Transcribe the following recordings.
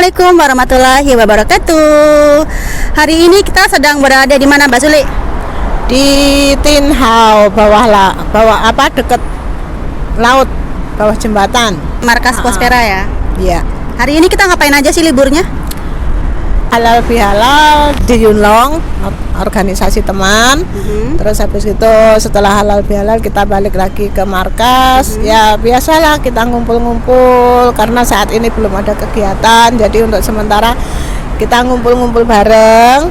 Assalamualaikum warahmatullahi wabarakatuh. Hari ini kita sedang berada di mana, Mbak Suli? Di Tin Hau, bawah deket laut, bawah jembatan. Markas Pospera ya. Iya. Hari ini kita ngapain aja sih liburnya? Halal bihalal di Yunlong, organisasi teman. Terus habis itu setelah halal bihalal kita balik lagi ke markas. Ya biasalah kita ngumpul-ngumpul karena saat ini belum ada kegiatan. Jadi untuk sementara kita ngumpul-ngumpul bareng.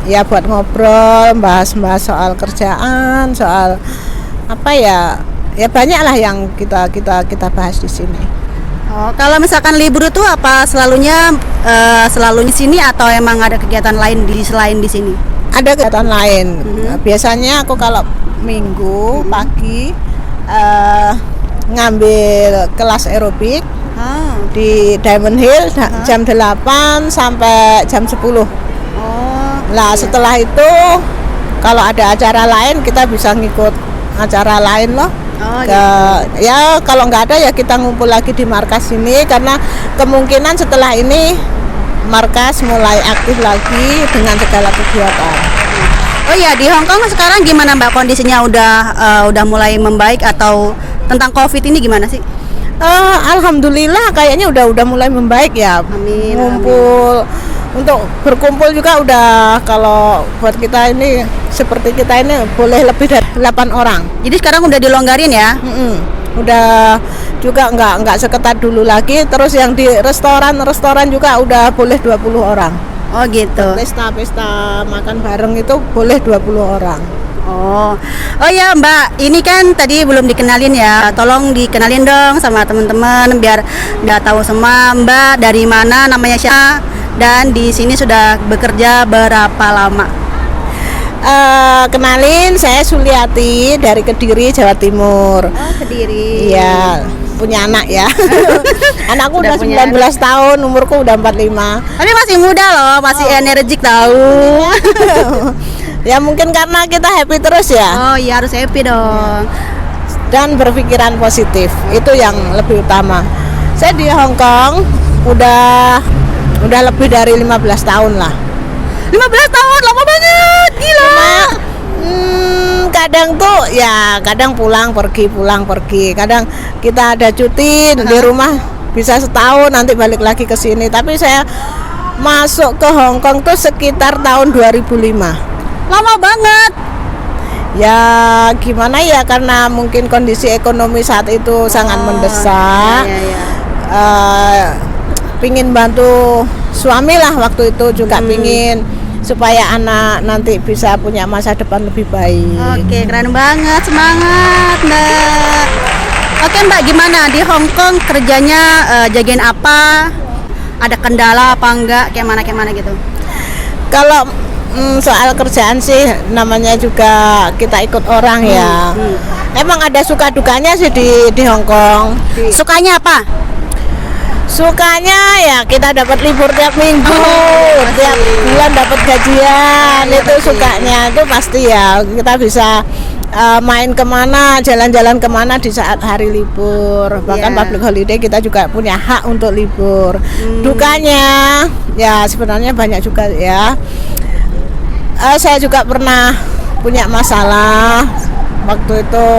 Ya buat ngobrol, bahas-bahas soal kerjaan, soal apa ya? Ya banyaklah yang kita bahas di sini. Oh, kalau misalkan libur itu apa selalunya di sini atau emang ada kegiatan lain selain di sini? Ada kegiatan lain. Biasanya aku kalau minggu pagi ngambil kelas aerobik di Diamond Hill jam 8 sampai jam 10. Nah, setelah itu kalau ada acara lain kita bisa ngikut acara lain loh. Ya kalau nggak ada ya kita ngumpul lagi di markas ini karena kemungkinan setelah ini markas mulai aktif lagi dengan segala kegiatan. Oh iya, di Hong Kong sekarang gimana Mbak, kondisinya udah mulai membaik atau tentang COVID ini gimana sih? Alhamdulillah kayaknya udah mulai membaik ya. Amin. Ngumpul untuk berkumpul juga udah, kalau buat kita ini seperti kita ini boleh lebih dari 8 orang. Jadi sekarang udah dilonggarin ya? Udah juga nggak seketat dulu lagi. Terus yang di restoran juga udah boleh 20 orang. Oh gitu. Pesta makan bareng itu boleh 20 orang. Oh ya Mbak, ini kan tadi belum dikenalin ya. Tolong dikenalin dong sama teman-teman biar udah tahu semua Mbak dari mana, namanya siapa, dan di sini sudah bekerja berapa lama? Kenalin, saya Suliati dari Kediri, Jawa Timur. Oh, Kediri. Iya, punya anak ya. Anakku udah 19 anak. tahun, umurku udah 45. Tapi masih muda loh, masih energik tahu. Ya mungkin karena kita happy terus ya. Oh iya, harus happy dong. Dan berpikiran positif, itu yang lebih utama. Saya di Hong Kong udah lebih dari 15 tahun lah. 15 tahun, lama banget, gila. Kadang pulang pergi. Kadang kita ada cuti di rumah bisa setahun, nanti balik lagi ke sini. Tapi saya masuk ke Hong Kong tuh sekitar tahun 2005. Lama banget. Ya gimana ya, karena mungkin kondisi ekonomi saat itu sangat mendesak. Pingin bantu suami lah waktu itu, juga pingin supaya anak nanti bisa punya masa depan lebih baik. Oke, keren banget, semangat Mbak. Oke Mbak, gimana di Hong Kong kerjanya, jagain apa? Ada kendala apa enggak? Kayak mana gitu? Kalau soal kerjaan sih namanya juga kita ikut orang ya. Emang ada suka dukanya sih di Hong Kong. Sukanya apa? Sukanya ya kita dapat libur tiap minggu, tiap bulan dapat gajian, itu sukanya itu pasti ya. Kita bisa main kemana, jalan-jalan kemana di saat hari libur. Bahkan public holiday kita juga punya hak untuk libur. Dukanya ya sebenarnya banyak juga ya. Saya juga pernah punya masalah waktu itu.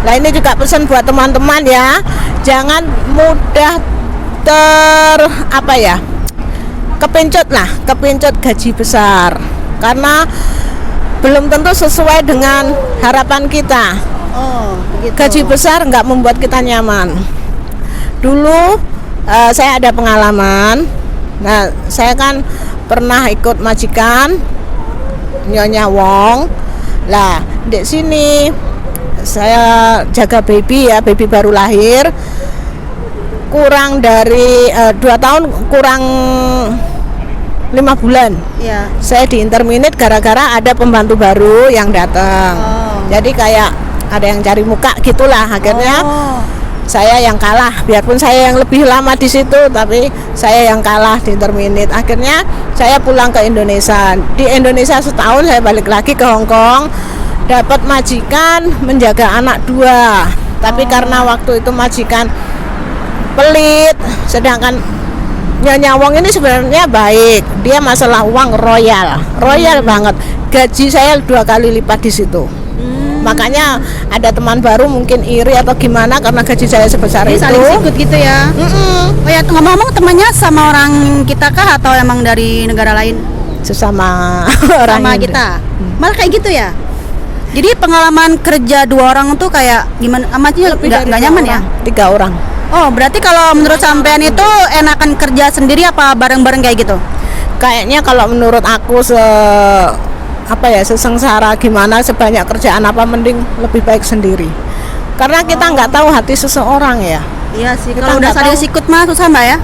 Nah ini juga pesan buat teman-teman ya, jangan mudah kepincut gaji besar, karena belum tentu sesuai dengan harapan kita. Gitu. Gaji besar nggak membuat kita nyaman. Dulu saya ada pengalaman. Nah saya kan pernah ikut majikan Nyonya Wong. Lah di sini saya jaga baby baru lahir, kurang dari 2 tahun, kurang 5 bulan. Saya diinterminate gara-gara ada pembantu baru yang datang. Jadi kayak ada yang cari muka gitulah. Akhirnya saya yang kalah, biarpun saya yang lebih lama di situ, tapi saya yang kalah diinterminate. Akhirnya saya pulang ke Indonesia. Di Indonesia setahun, saya balik lagi ke Hong Kong, dapat majikan menjaga anak 2. Tapi karena waktu itu majikan pelit. Sedangkan Nyonya Wong ini sebenarnya baik, dia masalah uang royal banget. Gaji saya 2 kali lipat di situ. Makanya ada teman baru mungkin iri atau gimana karena gaji saya sebesar Jadi itu. saling sikut gitu ya. Oh ya, ngomong-ngomong temannya sama orang kita kah atau emang dari negara lain? Sesama orang Sama Indo. kita. Malah kayak gitu ya. Jadi pengalaman kerja 2 orang tuh kayak gimana? Amatnya nggak nyaman ya? 3 orang. Oh, berarti kalau menurut sampean itu enakan kerja sendiri apa bareng-bareng kayak gitu? Kayaknya kalau menurut aku sesengsara gimana, sebanyak kerjaan apa, mending lebih baik sendiri. Karena kita nggak tahu hati seseorang ya. Iya sih, Kita kalau udah nggak saling tahu. sikut mah susah Mbak ya?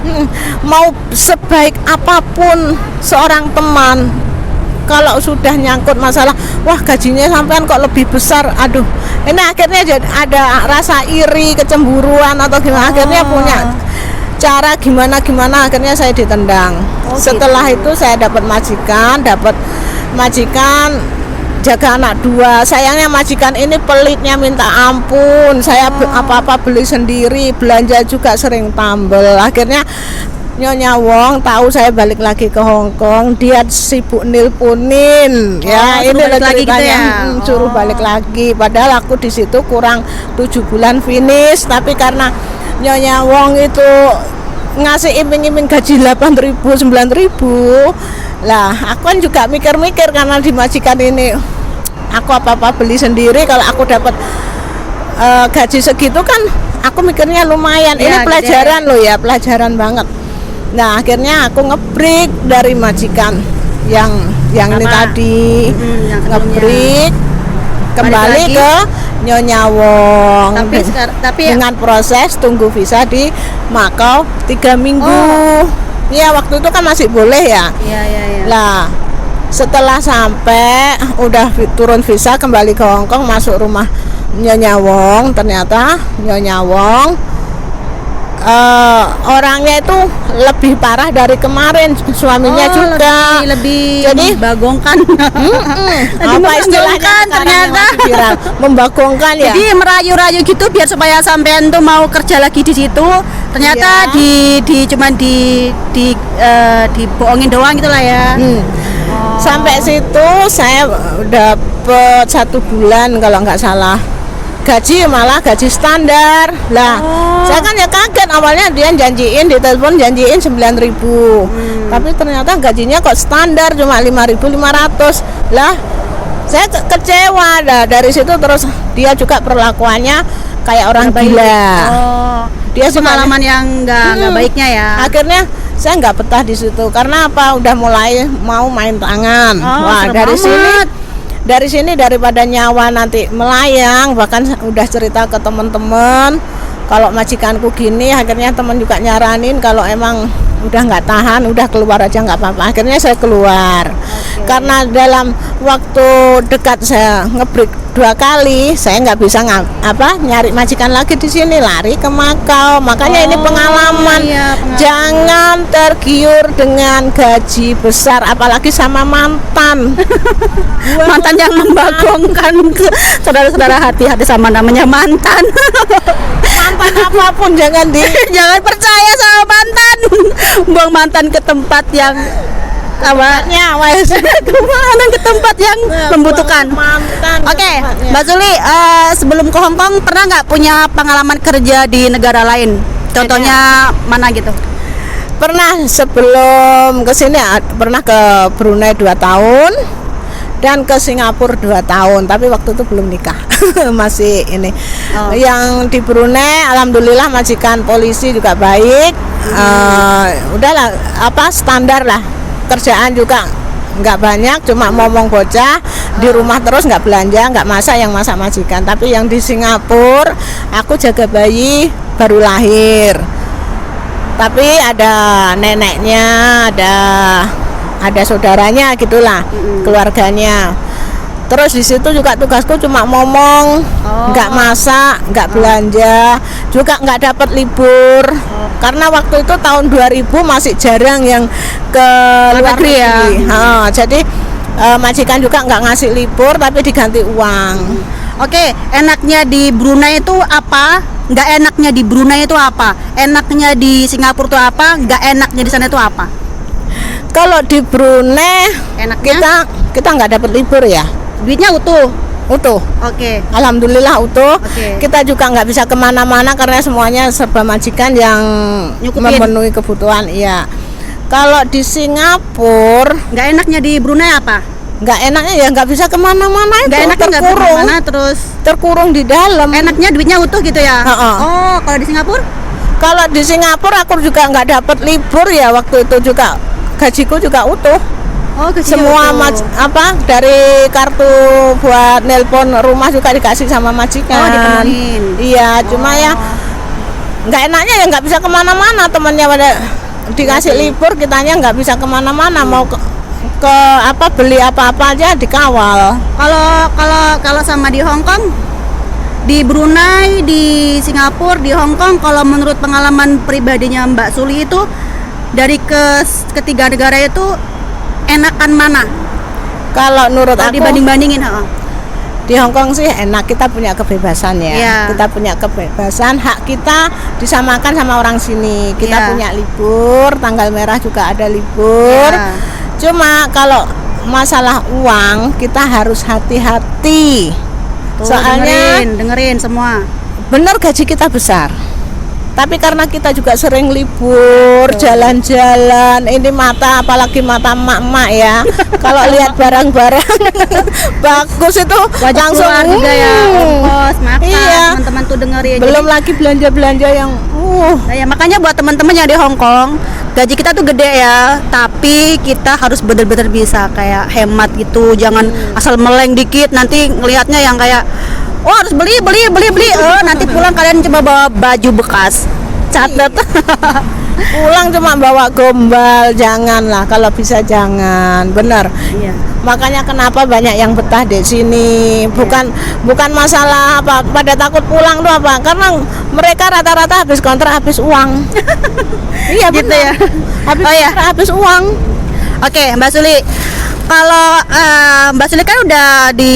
Mau sebaik apapun seorang teman, kalau sudah nyangkut masalah, wah gajinya sampean kok lebih besar, aduh, ini akhirnya jadi ada rasa iri, kecemburuan atau gimana, akhirnya punya cara gimana akhirnya saya ditendang. Oh, Setelah gitu. itu saya dapat majikan jaga anak 2. Sayangnya majikan ini pelitnya minta ampun. Saya apa-apa beli sendiri, belanja juga sering tambel. Akhirnya Nyonya Wong tahu saya balik lagi ke Hong Kong, dia sibuk nelponin. suruh balik lagi gitu ya? Suruh balik lagi. Padahal aku di situ kurang 7 bulan finish, tapi karena Nyonya Wong itu ngasih iming-iming gaji 8.000, 9.000. Lah, aku kan juga mikir-mikir karena di majikan ini aku apa-apa beli sendiri, kalau aku dapat gaji segitu kan aku mikirnya lumayan. Ya, Ini pelajaran loh ya, pelajaran banget. Nah, akhirnya aku ngebreak dari majikan yang ini Apa? tadi, yang sebelumnya. ngebreak kembali Balik lagi? ke Nyonya Wong. Tapi Dengan proses tunggu visa di Makau 3 minggu. Oh. Iya, waktu itu kan masih boleh ya. Iya. Lah, setelah sampai udah turun visa kembali ke Hong Kong, masuk rumah Nyonya Wong, ternyata Nyonya Wong orangnya itu lebih parah dari kemarin, suaminya juga lebih Jadi- membagongkan. apa istilahnya membagongkan sekarang yang ternyata. masih viral? Membagongkan ya. Jadi merayu-rayu gitu biar supaya sampean tuh mau kerja lagi di situ. Ternyata Iya. cuman dibohongin doang gitu lah ya. Sampai situ saya dapat 1 bulan kalau nggak salah. Gaji malah gaji standar. Lah, saya kan ya kaget, awalnya dia janjiin di telepon 9.000. Tapi ternyata gajinya kok standar cuma 5.500. Lah, saya kecewa. Nah, dari situ terus dia juga perlakuannya kayak orang gila. Oh, Dia itu cuma- pengalaman yang nggak baiknya ya. Akhirnya saya nggak betah di situ karena apa? Udah mulai mau main tangan. Oh, Wah, serem amat. dari sini daripada nyawa nanti melayang, bahkan udah cerita ke teman-teman kalau majikanku gini. Akhirnya teman juga nyaranin kalau emang udah nggak tahan, udah keluar aja nggak apa-apa. Akhirnya saya keluar. Karena dalam waktu dekat saya ngebreak 2 kali, saya nggak bisa nyari majikan lagi di sini, lari ke Makau. Makanya ini pengalaman. iya, pengalaman. Jangan tergiur dengan gaji besar, apalagi sama mantan. Mantan yang membagongkan. Saudara-saudara, hati-hati sama namanya mantan. Mantan apapun jangan Jangan percaya sama mantan. Buang mantan ke tempat yang apa? Mantan ke tempat yang membutuhkan. mantan. Oke, Mbak Suli, sebelum ke Hong Kong pernah nggak punya pengalaman kerja di negara lain? Contohnya mana gitu? Pernah sebelum ke sini pernah ke Brunei 2 tahun dan ke Singapura 2 tahun, tapi waktu itu belum nikah. Masih ini. Oh. Yang di Brunei alhamdulillah majikan polisi juga baik. Udahlah standar lah. Kerjaan juga nggak banyak, cuma ngomong bocah di rumah terus, nggak belanja, nggak masak, yang masak majikan. Tapi yang di Singapura aku jaga bayi baru lahir, tapi ada neneknya, ada saudaranya gitulah, keluarganya. Terus di situ juga tugasku cuma ngomong, nggak masak, nggak belanja, juga nggak dapat libur. Karena waktu itu tahun 2000 masih jarang yang ke luar negeri ya. negeri. Jadi majikan juga nggak ngasih libur tapi diganti uang. Oke, enaknya di Brunei itu apa? Nggak enaknya di Brunei itu apa? Enaknya di Singapura itu apa? Nggak enaknya di sana itu apa? Kalau di Brunei Enaknya kita nggak dapat libur ya, duitnya utuh. utuh. Oke. Alhamdulillah utuh. Oke. Kita juga nggak bisa kemana-mana karena semuanya serba majikan yang Nyukupin. memenuhi kebutuhan. Iya. Kalau di Singapura Nggak enaknya di Brunei apa? nggak enaknya ya nggak bisa kemana-mana itu, Nggak enaknya nggak terkurung, kemana terus. terkurung di dalam. Enaknya duitnya utuh gitu ya? Ha-ha. Oh, kalau di Singapura? Kalau di Singapura aku juga nggak dapat libur ya, waktu itu juga gajiku juga utuh. Oh, gajinya Semua utuh. dari kartu buat nelpon rumah juga dikasih sama majikan. Oh, dipenuhin. Iya, cuma ya nggak enaknya ya nggak bisa kemana-mana, temannya pada dikasih libur, kitanya nggak bisa kemana-mana, mau ke beli apa-apa aja dikawal. Kalau sama di Hong Kong, di Brunei, di Singapura, di Hong Kong, kalau menurut pengalaman pribadinya Mbak Suli itu dari ketiga negara itu enakan mana? Kalau menurut Kalau aku dibanding-bandingin, di Hong Kong sih enak, kita punya kebebasan ya. Iya. Kita punya kebebasan, hak kita disamakan sama orang sini. Kita Iya. punya libur, tanggal merah juga ada libur. Iya. Cuma kalau masalah uang kita harus hati-hati. Tuh, Soalnya dengerin semua. benar gaji kita besar. Tapi karena kita juga sering libur, jalan-jalan, ini mata, apalagi mata emak-emak ya. Kalau lihat barang-barang bagus itu Wajah langsung keluar juga ya, ongkos, makan, Iya. teman-teman tuh dengerin. Belum lagi belanja-belanja yang Nah, ya makanya buat teman-teman yang di Hong Kong, gaji kita tuh gede ya, tapi kita harus bener-bener bisa kayak hemat gitu, jangan asal meleng dikit nanti ngelihatnya yang kayak oh harus beli. Nanti pulang kalian coba bawa baju bekas. Catat. pulang cuma bawa gombal, janganlah, kalau bisa jangan, benar. Iya. Makanya kenapa banyak yang betah di sini, bukan masalah apa pada takut pulang tuh apa, karena mereka rata-rata habis kontrak habis uang. Iya Gitu benar. ya. Habis Oh, ya. kontrak, habis uang. Oke, Mbak Suli. Kalau Mbak Suli kan udah di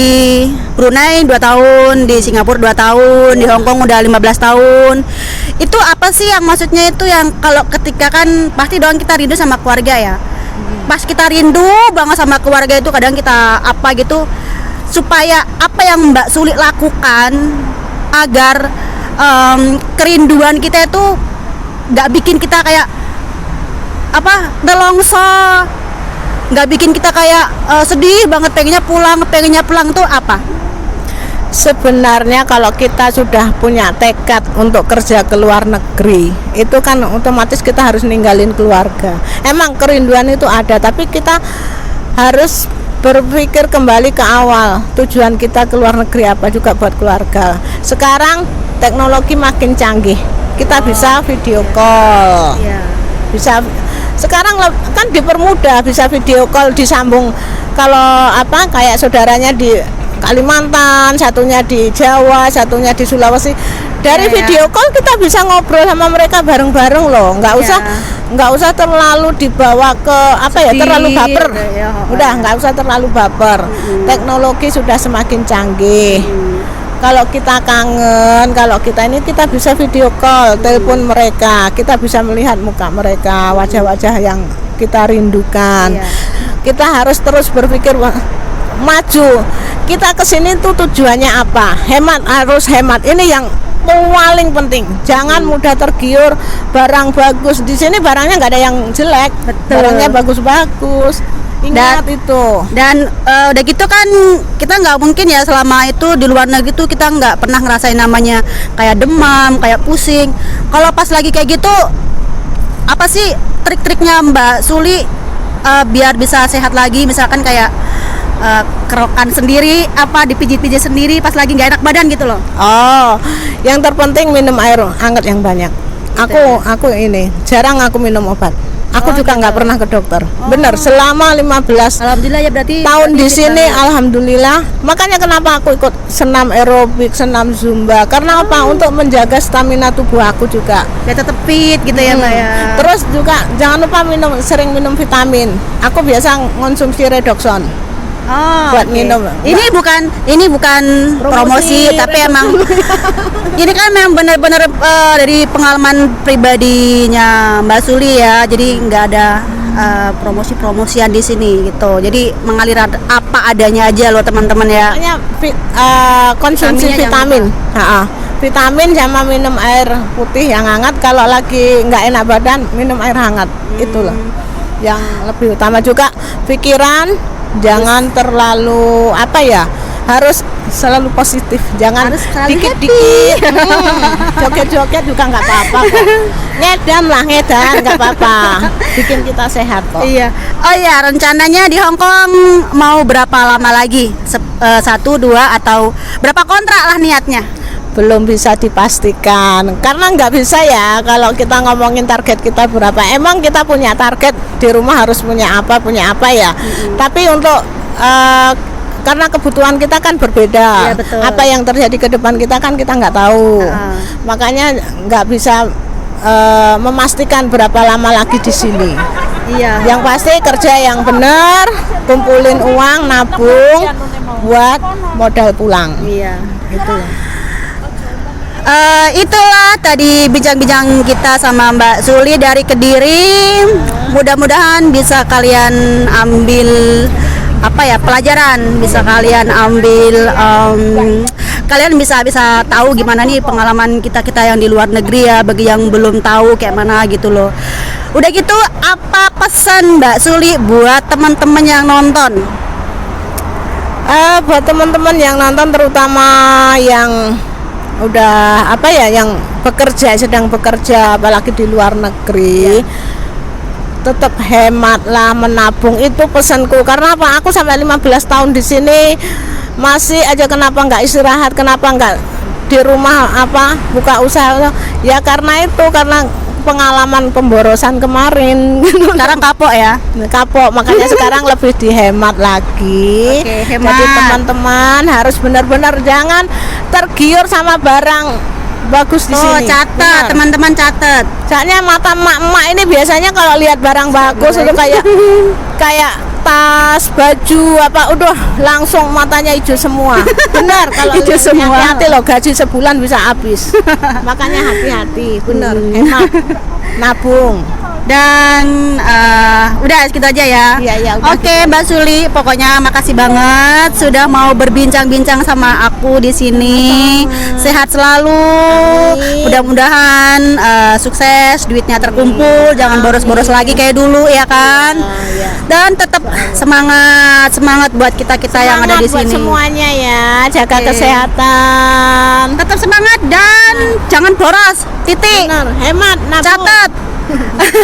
Brunei 2 tahun, di Singapura 2 tahun, di Hong Kong udah 15 tahun. Itu apa sih yang maksudnya itu yang kalau ketika kan pasti dong kita rindu sama keluarga ya. Pas kita rindu banget sama keluarga itu kadang kita apa gitu supaya apa yang Mbak Suli lakukan agar kerinduan kita itu nggak bikin kita kayak nelongso, nggak bikin kita kayak sedih banget pengennya pulang tuh apa? Sebenarnya kalau kita sudah punya tekad untuk kerja ke luar negeri, itu kan otomatis kita harus ninggalin keluarga. Emang kerinduan itu ada, tapi kita harus berpikir kembali ke awal. Tujuan kita ke luar negeri apa juga buat keluarga. Sekarang teknologi makin canggih, kita bisa video call. Iya. Bisa sekarang kan dipermudah, bisa video call, disambung. Kalau kayak saudaranya di Kalimantan, satunya di Jawa, satunya di Sulawesi. Dari Iya, video call kita bisa ngobrol sama mereka bareng-bareng loh. Nggak usah terlalu dibawa ke terlalu baper. Udah nggak usah terlalu baper. Teknologi sudah semakin canggih. Kalau kita kangen, kalau kita bisa video call, telepon mereka, kita bisa melihat muka mereka, wajah-wajah yang kita rindukan. Iya. Kita harus terus berpikir maju. Kita kesini tuh tujuannya apa? Harus hemat. Ini yang paling penting. Jangan mudah tergiur barang bagus. Di sini barangnya nggak ada yang jelek. Betul. Barangnya bagus-bagus. Ingat itu. Dan udah gitu kan kita nggak mungkin ya selama itu di luar negeri tuh kita nggak pernah ngerasain namanya kayak demam, kayak pusing. Kalau pas lagi kayak gitu, apa sih trik-triknya Mbak Suli biar bisa sehat lagi? Misalkan kayak kerokan sendiri, dipijit-pijit sendiri pas lagi nggak enak badan gitu loh. Oh, yang terpenting minum air hangat yang banyak. Aku ini jarang aku minum obat. Aku juga nggak pernah ke dokter. Bener, selama 15 Alhamdulillah ya berarti tahun di kita- sini, alhamdulillah. Makanya kenapa aku ikut senam aerobik, senam zumba, karena apa? Untuk menjaga stamina tubuh aku juga. biar tetep fit gitu ya Mbak ya. Terus juga jangan lupa sering minum vitamin. Aku biasa konsumsi Redoxon. Oh, buat oke. minum. Ini bukan promosi, tapi emang ini kan memang benar-benar dari pengalaman pribadinya Mbak Suli ya. Jadi nggak ada promosi-promosian di sini gitu. Jadi mengalir apa adanya aja loh teman-teman ya. Makanya konsumsi Vitaminnya jangan vitamin. Vitamin sama minum air putih yang hangat. Kalau lagi nggak enak badan, minum air hangat. Itulah yang lebih utama. Juga pikiran jangan terlalu harus selalu positif, jangan Harus selalu dikit-dikit joget-joget juga nggak apa-apa kok. Ngedan nggak apa-apa, bikin kita sehat kok. Iya. Oh iya, rencananya di Hong Kong mau berapa lama lagi? 1, 2 atau berapa kontrak lah niatnya? Belum bisa dipastikan karena nggak bisa ya kalau kita ngomongin target kita berapa. Emang kita punya target di rumah harus punya apa ya. Tapi untuk karena kebutuhan kita kan berbeda. Iya, betul. Apa yang terjadi ke depan kita kan kita nggak tahu. Makanya nggak bisa memastikan berapa lama lagi di sini. Iya. Yang pasti kerja yang benar, kumpulin uang, nabung buat modal pulang. Iya. Gitu. Itulah tadi bincang-bincang kita sama Mbak Suli dari Kediri. Mudah-mudahan bisa kalian ambil pelajaran, bisa kalian ambil kalian bisa tahu gimana nih pengalaman kita yang di luar negeri ya, bagi yang belum tahu kayak mana gitu loh. Udah gitu, apa pesan Mbak Suli buat teman-teman yang nonton? Buat teman-teman yang nonton, terutama yang udah yang sedang bekerja apalagi di luar negeri, tetap hematlah, menabung. Itu pesanku. Karena apa? Aku sampai 15 tahun di sini masih aja kenapa nggak istirahat, kenapa nggak di rumah buka usaha ya, karena pengalaman pemborosan kemarin. Sekarang kapok ya? Kapok, makanya sekarang lebih dihemat lagi. Oke, hemat. Jadi teman-teman harus benar-benar jangan tergiur sama barang bagus di sini. Catat, Benar. teman-teman catat. Soalnya mata emak-emak ini biasanya kalau lihat barang bagus itu kayak tas, baju udah langsung matanya hijau semua. Benar, kalau Hijau lihat, semua. hati-hati loh, gaji sebulan bisa habis. Makanya hati-hati, benar. Hemat, nabung. Dan udah segitu aja ya. Iya, udah. Oke, Mbak Suli, pokoknya makasih banget sudah mau berbincang-bincang sama aku di sini. Sehat selalu. Amin. Mudah-mudahan sukses, duitnya terkumpul, jangan boros-boros lagi kayak dulu ya kan. Iya. Dan tetap semangat buat kita yang ada di Semangat buat sini. semuanya ya, jaga Oke. kesehatan. Tetap semangat dan jangan boros. Titik. Benar, hemat, nabung. Catat.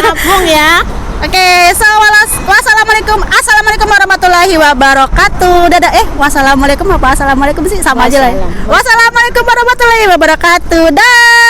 Nabung ya. Oke, assalamualaikum warahmatullahi wabarakatuh. Dadah. Wassalamualaikum apa assalamualaikum sih sama aja lah. Ya. Wassalam. Wassalamualaikum warahmatullahi wabarakatuh. Dah.